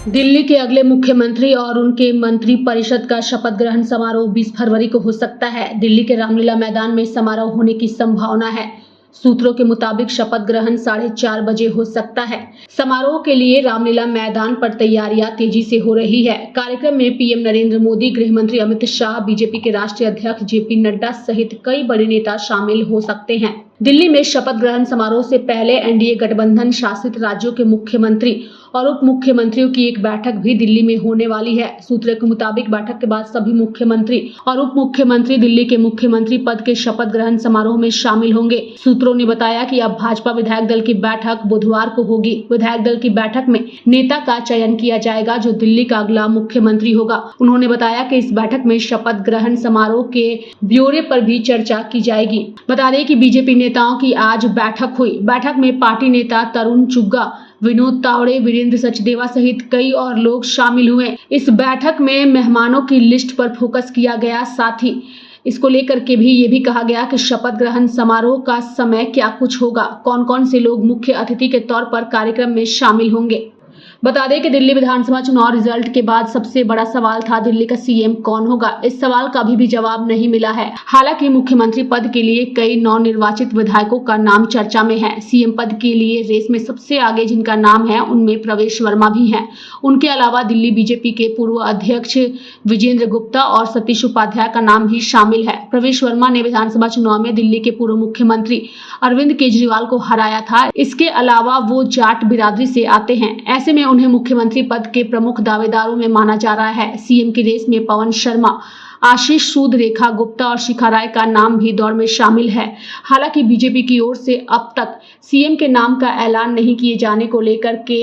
दिल्ली के अगले मुख्यमंत्री और उनके मंत्री परिषद का शपथ ग्रहण समारोह 20 फरवरी को हो सकता है। दिल्ली के रामलीला मैदान में समारोह होने की संभावना है। सूत्रों के मुताबिक शपथ ग्रहण 4:30 बजे हो सकता है। समारोह के लिए रामलीला मैदान पर तैयारियां तेजी से हो रही है। कार्यक्रम में पीएम नरेंद्र मोदी, गृह मंत्री अमित शाह, बीजेपी के राष्ट्रीय अध्यक्ष जेपी नड्डा सहित कई बड़े नेता शामिल हो सकते हैं। दिल्ली में शपथ ग्रहण समारोह से पहले एनडीए गठबंधन शासित राज्यों के मुख्यमंत्री और उप मुख्यमंत्रियों की एक बैठक भी दिल्ली में होने वाली है। सूत्रों के मुताबिक बैठक के बाद सभी मुख्यमंत्री और उप मुख्यमंत्री दिल्ली के मुख्यमंत्री पद के शपथ ग्रहण समारोह में शामिल होंगे। सूत्रों ने बताया कि अब भाजपा विधायक दल की बैठक बुधवार को होगी। विधायक दल की बैठक में नेता का चयन किया जाएगा जो दिल्ली का अगला मुख्यमंत्री होगा। उन्होंने बताया कि इस बैठक में शपथ ग्रहण समारोह के ब्यौरे पर भी चर्चा की जाएगी। बता दें कि बीजेपी नेताओं की आज बैठक हुई। बैठक में पार्टी नेता तरुण चुग्गा, विनोद तावड़े, वीरेंद्र सचदेवा सहित कई और लोग शामिल हुए। इस बैठक में मेहमानों की लिस्ट पर फोकस किया गया। साथ ही इसको लेकर के भी ये भी कहा गया कि शपथ ग्रहण समारोह का समय क्या कुछ होगा, कौन कौन से लोग मुख्य अतिथि के तौर पर कार्यक्रम में शामिल होंगे। बता दें कि दिल्ली विधानसभा चुनाव रिजल्ट के बाद सबसे बड़ा सवाल था दिल्ली का सीएम कौन होगा। इस सवाल का अभी भी जवाब नहीं मिला है। हालांकि मुख्यमंत्री पद के लिए कई नवनिर्वाचित विधायकों का नाम चर्चा में है। सीएम पद के लिए रेस में सबसे आगे जिनका नाम है उनमें प्रवेश वर्मा भी हैं। उनके अलावा दिल्ली बीजेपी के पूर्व अध्यक्ष विजेंद्र गुप्ता और सतीश उपाध्याय का नाम भी शामिल है। प्रवेश वर्मा ने विधानसभा चुनाव में दिल्ली के पूर्व मुख्यमंत्री अरविंद केजरीवाल को हराया था। इसके अलावा वो जाट बिरादरी से आते हैं। ऐसे में उन्हें मुख्यमंत्री पद के प्रमुख दावेदारों में माना जा रहा है। सीएम की रेस में पवन शर्मा, आशीष सूद, रेखा गुप्ता और शिखा राय का नाम भी दौड़ में शामिल है। हालांकि बीजेपी की ओर से अब तक सीएम के नाम का ऐलान नहीं किए जाने को लेकर के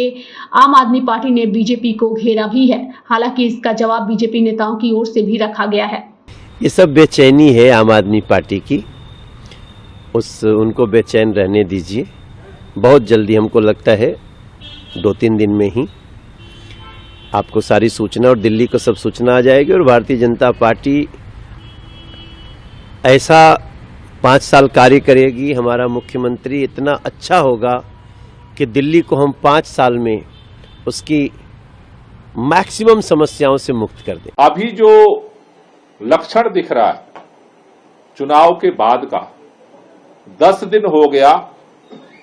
आम आदमी पार्टी ने बीजेपी को घेरा भी है। हालांकि इसका जवाब बीजेपी नेताओं की ओर से भी रखा गया है। ये सब बेचैनी है आम आदमी पार्टी की, उनको बेचैन रहने दीजिए। बहुत जल्दी, हमको लगता है 2-3 दिन में ही आपको सारी सूचना और दिल्ली को सब सूचना आ जाएगी। और भारतीय जनता पार्टी ऐसा 5 साल कार्य करेगी, हमारा मुख्यमंत्री इतना अच्छा होगा कि दिल्ली को हम 5 साल में उसकी मैक्सिमम समस्याओं से मुक्त कर दें। अभी जो लक्षण दिख रहा है चुनाव के बाद का, 10 दिन हो गया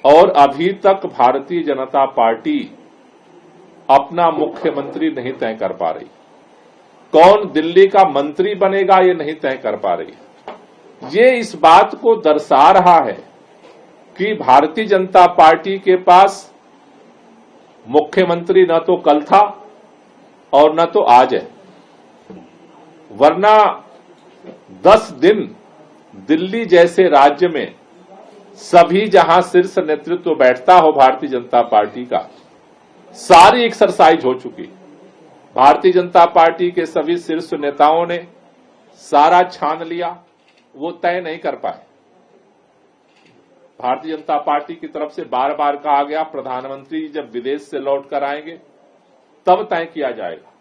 और अभी तक भारतीय जनता पार्टी अपना मुख्यमंत्री नहीं तय कर पा रही। कौन दिल्ली का मंत्री बनेगा ये नहीं तय कर पा रही। ये इस बात को दर्शा रहा है कि भारतीय जनता पार्टी के पास मुख्यमंत्री न तो कल था और न तो आज है। वरना 10 दिन दिल्ली जैसे राज्य में सभी जहां शीर्ष नेतृत्व बैठता हो भारतीय जनता पार्टी का, सारी एक्सरसाइज हो चुकी। भारतीय जनता पार्टी के सभी शीर्ष नेताओं ने सारा छान लिया, वो तय नहीं कर पाए। भारतीय जनता पार्टी की तरफ से बार बार कहा गया प्रधानमंत्री जब विदेश से लौट कर आएंगे तब तय किया जाएगा।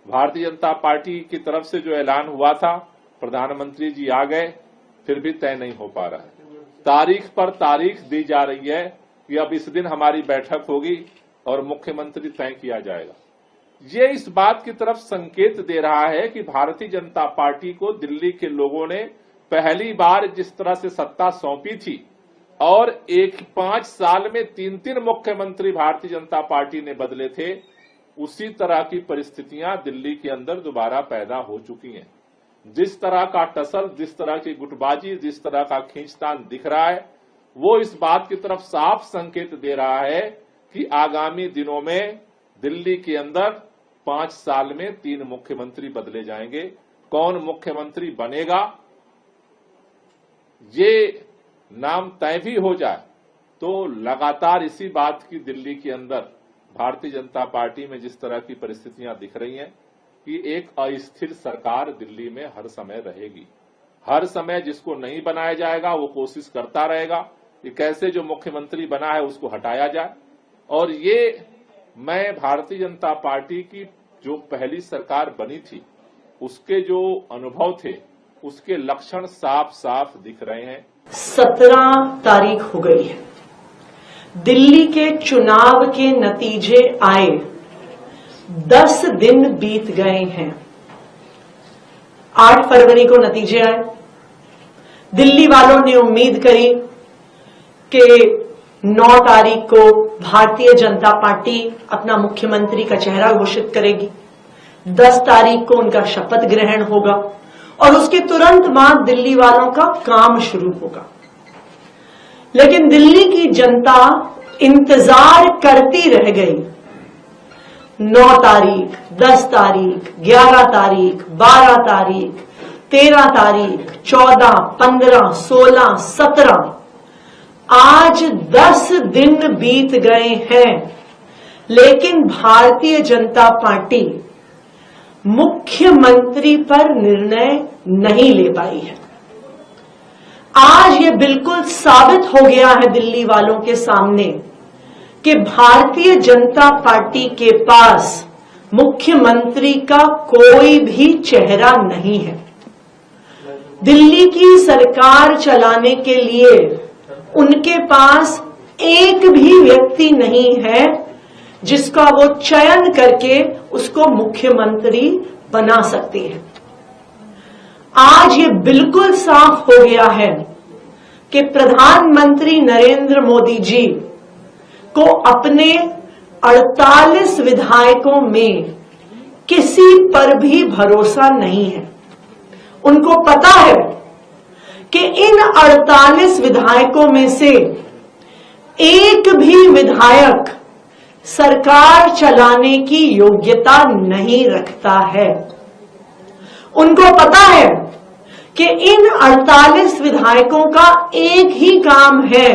भारतीय जनता पार्टी की तरफ से जो ऐलान हुआ था प्रधानमंत्री जी आ गए, फिर भी तय नहीं हो पा रहा है। तारीख पर तारीख दी जा रही है कि अब इस दिन हमारी बैठक होगी और मुख्यमंत्री तय किया जाएगा। ये इस बात की तरफ संकेत दे रहा है कि भारतीय जनता पार्टी को दिल्ली के लोगों ने पहली बार जिस तरह से सत्ता सौंपी थी और 5 साल में 3 मुख्यमंत्री भारतीय जनता पार्टी ने बदले थे, उसी तरह की परिस्थितियां दिल्ली के अंदर दोबारा पैदा हो चुकी हैं। जिस तरह का टसल, जिस तरह की गुटबाजी, जिस तरह का खींचतान दिख रहा है, वो इस बात की तरफ साफ संकेत दे रहा है कि आगामी दिनों में दिल्ली के अंदर 5 साल में 3 मुख्यमंत्री बदले जाएंगे। कौन मुख्यमंत्री बनेगा ये नाम तय भी हो जाए तो लगातार इसी बात की दिल्ली के अंदर भारतीय जनता पार्टी में जिस तरह की परिस्थितियां दिख रही हैं कि एक अस्थिर सरकार दिल्ली में हर समय रहेगी। हर समय जिसको नहीं बनाया जाएगा वो कोशिश करता रहेगा कि कैसे जो मुख्यमंत्री बना है उसको हटाया जाए। और ये मैं भारतीय जनता पार्टी की जो पहली सरकार बनी थी उसके जो अनुभव थे उसके लक्षण साफ साफ दिख रहे हैं। 17 तारीख हो गई है, दिल्ली के चुनाव के नतीजे आए 10 दिन बीत गए हैं। 8 फरवरी को नतीजे आए। दिल्ली वालों ने उम्मीद करी कि 9 तारीख को भारतीय जनता पार्टी अपना मुख्यमंत्री का चेहरा घोषित करेगी। 10 तारीख को उनका शपथ ग्रहण होगा और उसके तुरंत बाद दिल्ली वालों का काम शुरू होगा। लेकिन दिल्ली की जनता इंतजार करती रह गई। 9 तारीख, 10 तारीख, 11 तारीख, 12 तारीख, 13 तारीख, 14, 15, 16, 17, आज 10 दिन बीत गए हैं, लेकिन भारतीय जनता पार्टी मुख्यमंत्री पर निर्णय नहीं ले पाई है। आज ये बिल्कुल साबित हो गया है दिल्ली वालों के सामने कि भारतीय जनता पार्टी के पास मुख्यमंत्री का कोई भी चेहरा नहीं है। दिल्ली की सरकार चलाने के लिए उनके पास एक भी व्यक्ति नहीं है जिसका वो चयन करके उसको मुख्यमंत्री बना सकते हैं। आज ये बिल्कुल साफ हो गया है कि प्रधानमंत्री नरेंद्र मोदी जी को अपने 48 विधायकों में किसी पर भी भरोसा नहीं है। उनको पता है कि इन 48 विधायकों में से एक भी विधायक सरकार चलाने की योग्यता नहीं रखता है। उनको पता है कि इन 48 विधायकों का एक ही काम है,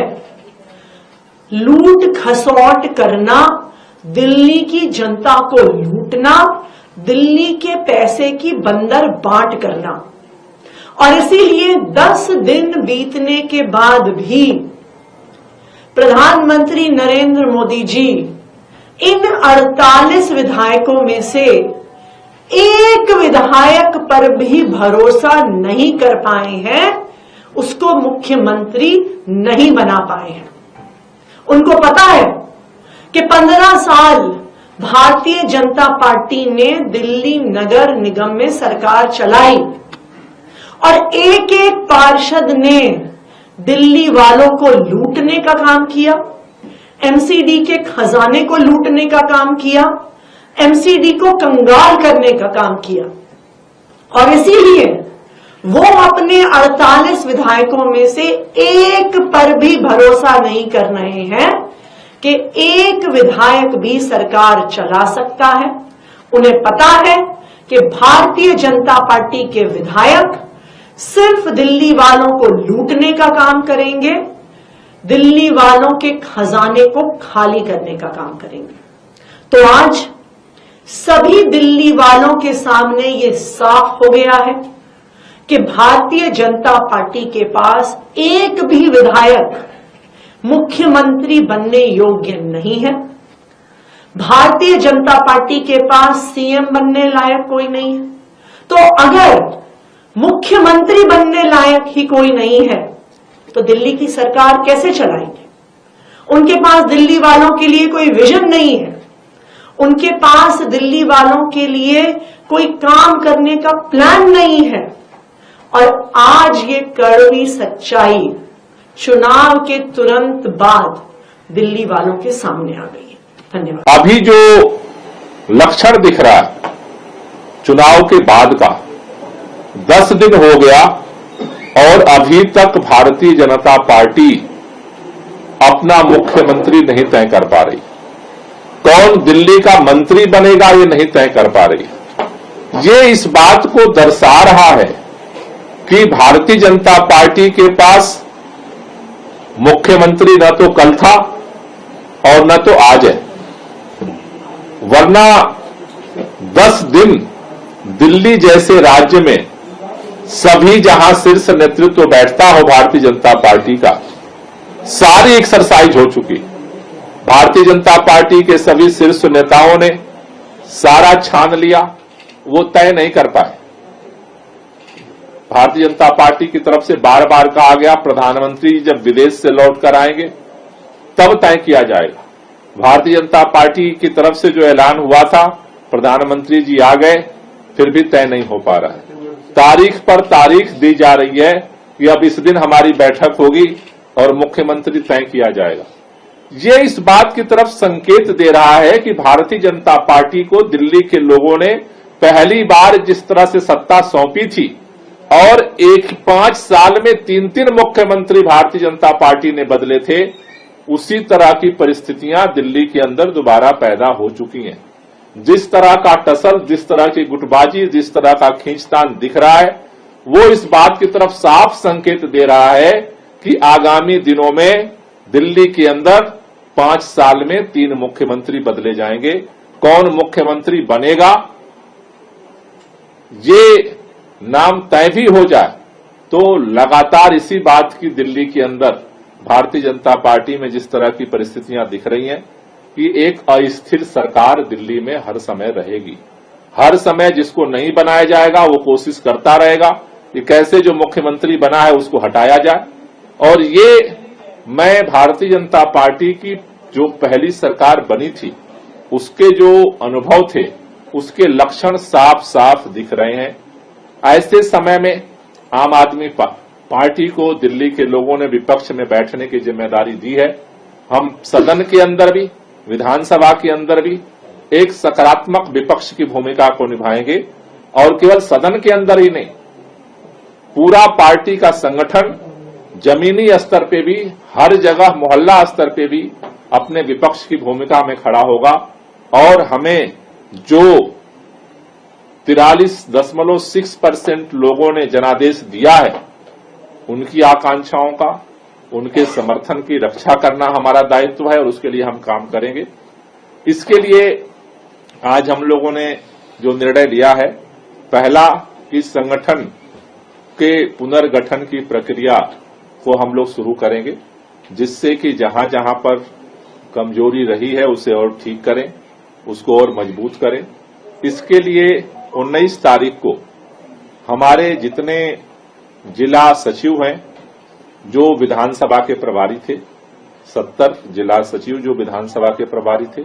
लूट खसौट करना, दिल्ली की जनता को लूटना, दिल्ली के पैसे की बंदर बांट करना। और इसीलिए 10 दिन बीतने के बाद भी प्रधानमंत्री नरेंद्र मोदी जी इन 48 विधायकों में से एक विधायक पर भी भरोसा नहीं कर पाए हैं, उसको मुख्यमंत्री नहीं बना पाए हैं। उनको पता है कि 15 साल भारतीय जनता पार्टी ने दिल्ली नगर निगम में सरकार चलाई और एक एक पार्षद ने दिल्ली वालों को लूटने का काम किया, एमसीडी के खजाने को लूटने का काम किया, एमसीडी को कंगाल करने का काम किया। और इसीलिए वो अपने 48 विधायकों में से एक पर भी भरोसा नहीं कर रहे हैं कि एक विधायक भी सरकार चला सकता है। उन्हें पता है कि भारतीय जनता पार्टी के विधायक सिर्फ दिल्ली वालों को लूटने का काम करेंगे, दिल्ली वालों के खजाने को खाली करने का काम करेंगे। तो आज सभी दिल्ली वालों के सामने ये साफ हो गया है कि भारतीय जनता पार्टी के पास एक भी विधायक मुख्यमंत्री बनने योग्य नहीं है। भारतीय जनता पार्टी के पास सीएम बनने लायक कोई नहीं है। तो अगर मुख्यमंत्री बनने लायक ही कोई नहीं है तो दिल्ली की सरकार कैसे चलाएंगे? उनके पास दिल्ली वालों के लिए कोई विजन नहीं है, उनके पास दिल्ली वालों के लिए कोई काम करने का प्लान नहीं है। और आज ये कड़वी सच्चाई चुनाव के तुरंत बाद दिल्ली वालों के सामने आ गई है। धन्यवाद। अभी जो लक्षण दिख रहा है चुनाव के बाद का, 10 दिन हो गया और अभी तक भारतीय जनता पार्टी अपना मुख्यमंत्री नहीं तय कर पा रही। कौन दिल्ली का मंत्री बनेगा ये नहीं तय कर पा रही। ये इस बात को दर्शा रहा है कि भारतीय जनता पार्टी के पास मुख्यमंत्री न तो कल था और न तो आज है। वरना 10 दिन दिल्ली जैसे राज्य में सभी जहां शीर्ष नेतृत्व बैठता हो भारतीय जनता पार्टी का, सारी एक्सरसाइज हो चुकी। भारतीय जनता पार्टी के सभी शीर्ष नेताओं ने सारा छान लिया, वो तय नहीं कर पाए। भारतीय जनता पार्टी की तरफ से बार बार कहा गया प्रधानमंत्री जब विदेश से लौट कर आएंगे तब तय किया जाएगा। भारतीय जनता पार्टी की तरफ से जो ऐलान हुआ था प्रधानमंत्री जी आ गए, फिर भी तय नहीं हो पा रहा है। तारीख पर तारीख दी जा रही है कि अब इस दिन हमारी बैठक होगी और मुख्यमंत्री तय किया जाएगा। ये इस बात की तरफ संकेत दे रहा है कि भारतीय जनता पार्टी को दिल्ली के लोगों ने पहली बार जिस तरह से सत्ता सौंपी थी और 5 साल में 3 मुख्यमंत्री भारतीय जनता पार्टी ने बदले थे, उसी तरह की परिस्थितियां दिल्ली के अंदर दोबारा पैदा हो चुकी हैं। जिस तरह का टसल, जिस तरह की गुटबाजी, जिस तरह का खींचतान दिख रहा है, वो इस बात की तरफ साफ संकेत दे रहा है कि आगामी दिनों में दिल्ली के अंदर 5 साल में 3 मुख्यमंत्री बदले जाएंगे। कौन मुख्यमंत्री बनेगा, ये नाम तय भी हो जाए तो लगातार इसी बात की दिल्ली के अंदर भारतीय जनता पार्टी में जिस तरह की परिस्थितियां दिख रही हैं कि एक अस्थिर सरकार दिल्ली में हर समय रहेगी। हर समय जिसको नहीं बनाया जाएगा वो कोशिश करता रहेगा कि कैसे जो मुख्यमंत्री बना है उसको हटाया जाए। और ये मैं भारतीय जनता पार्टी की जो पहली सरकार बनी थी उसके जो अनुभव थे उसके लक्षण साफ साफ दिख रहे हैं। ऐसे समय में आम आदमी पार्टी को दिल्ली के लोगों ने विपक्ष में बैठने की जिम्मेदारी दी है। हम सदन के अंदर भी, विधानसभा के अंदर भी एक सकारात्मक विपक्ष की भूमिका को निभाएंगे और केवल सदन के अंदर ही नहीं, पूरा पार्टी का संगठन जमीनी स्तर पे भी, हर जगह मोहल्ला स्तर पे भी अपने विपक्ष की भूमिका में खड़ा होगा और हमें जो 43.6% लोगों ने जनादेश दिया है उनकी आकांक्षाओं का, उनके समर्थन की रक्षा करना हमारा दायित्व है और उसके लिए हम काम करेंगे। इसके लिए आज हम लोगों ने जो निर्णय लिया है, पहला कि संगठन के पुनर्गठन की प्रक्रिया को हम लोग शुरू करेंगे, जिससे कि जहां जहां पर कमजोरी रही है उसे और ठीक करें, उसको और मजबूत करें। इसके लिए 19 तारीख को हमारे जितने जिला सचिव हैं जो विधानसभा के प्रभारी थे, 70 जिला सचिव जो विधानसभा के प्रभारी थे,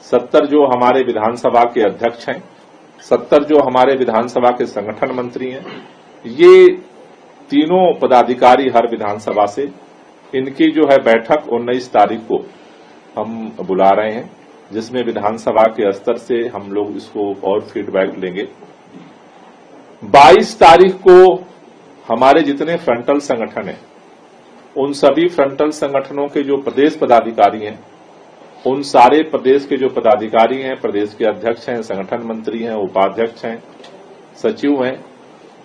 70 जो हमारे विधानसभा के अध्यक्ष हैं, 70 जो हमारे विधानसभा के संगठन मंत्री हैं, ये तीनों पदाधिकारी हर विधानसभा से, इनकी जो है बैठक 19 तारीख को हम बुला रहे हैं, जिसमें विधानसभा के स्तर से हम लोग इसको और फीडबैक लेंगे। 22 तारीख को हमारे जितने फ्रंटल संगठन हैं, उन सभी फ्रंटल संगठनों के जो प्रदेश पदाधिकारी हैं, उन सारे प्रदेश के जो पदाधिकारी हैं, प्रदेश के अध्यक्ष हैं, संगठन मंत्री हैं, उपाध्यक्ष हैं, सचिव हैं,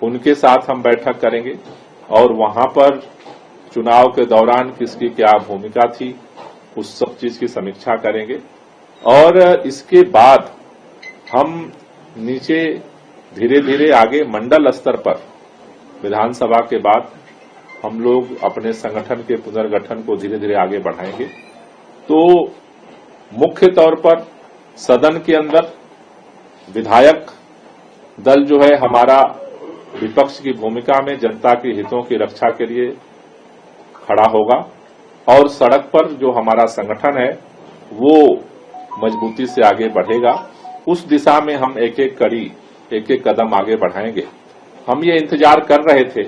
उनके साथ हम बैठक करेंगे और वहां पर चुनाव के दौरान किसकी क्या भूमिका थी उस सब चीज की समीक्षा करेंगे। और इसके बाद हम नीचे धीरे धीरे आगे मंडल स्तर पर, विधानसभा के बाद हम लोग अपने संगठन के पुनर्गठन को धीरे धीरे आगे बढ़ाएंगे। तो मुख्य तौर पर सदन के अंदर विधायक दल जो है हमारा विपक्ष की भूमिका में जनता के हितों की रक्षा के लिए खड़ा होगा और सड़क पर जो हमारा संगठन है वो मजबूती से आगे बढ़ेगा। उस दिशा में हम एक एक कड़ी, एक एक कदम आगे बढ़ाएंगे। हम ये इंतजार कर रहे थे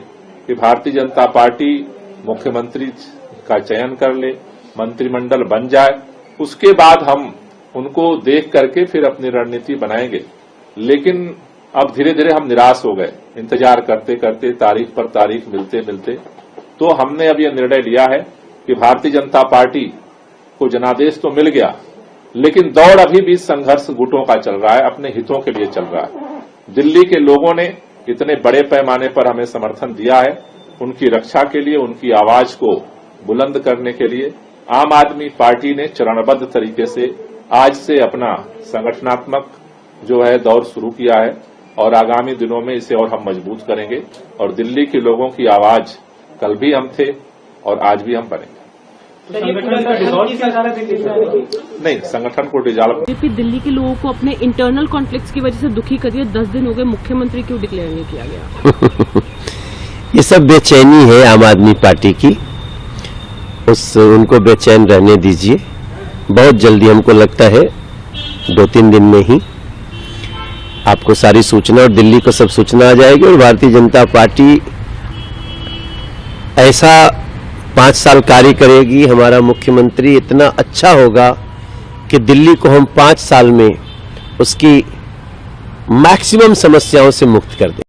कि भारतीय जनता पार्टी मुख्यमंत्री का चयन कर ले, मंत्रिमंडल बन जाए, उसके बाद हम उनको देख करके फिर अपनी रणनीति बनाएंगे। लेकिन अब धीरे धीरे हम निराश हो गए, इंतजार करते करते, तारीख पर तारीख मिलते मिलते। तो हमने अब यह निर्णय लिया है कि भारतीय जनता पार्टी को जनादेश तो मिल गया, लेकिन दौड़ अभी भी संघर्ष गुटों का चल रहा है, अपने हितों के लिए चल रहा है। दिल्ली के लोगों ने इतने बड़े पैमाने पर हमें समर्थन दिया है, उनकी रक्षा के लिए, उनकी आवाज को बुलंद करने के लिए आम आदमी पार्टी ने चरणबद्ध तरीके से आज से अपना संगठनात्मक जो है दौर शुरू किया है और आगामी दिनों में इसे और हम मजबूत करेंगे। और दिल्ली के लोगों की आवाज कल भी हम थे और आज भी हम बनेंगे। नहीं, संगठन को डिसॉल्व बीजेपी दिल्ली के लोगों को अपने इंटरनल कॉन्फ्लिक्ट्स की वजह से दुखी कर दिया। 10 दिन हो गए, मुख्यमंत्री क्यों डिक्लेयर नहीं किया गया? ये सब बेचैनी है आम आदमी पार्टी की, उनको बेचैन रहने दीजिए। बहुत जल्दी, हमको लगता है 2-3 दिन में ही आपको सारी सूचना और दिल्ली को सब सूचना आ जाएगी और भारतीय जनता पार्टी ऐसा 5 साल कार्य करेगी, हमारा मुख्यमंत्री इतना अच्छा होगा कि दिल्ली को हम 5 साल में उसकी मैक्सिमम समस्याओं से मुक्त कर दें।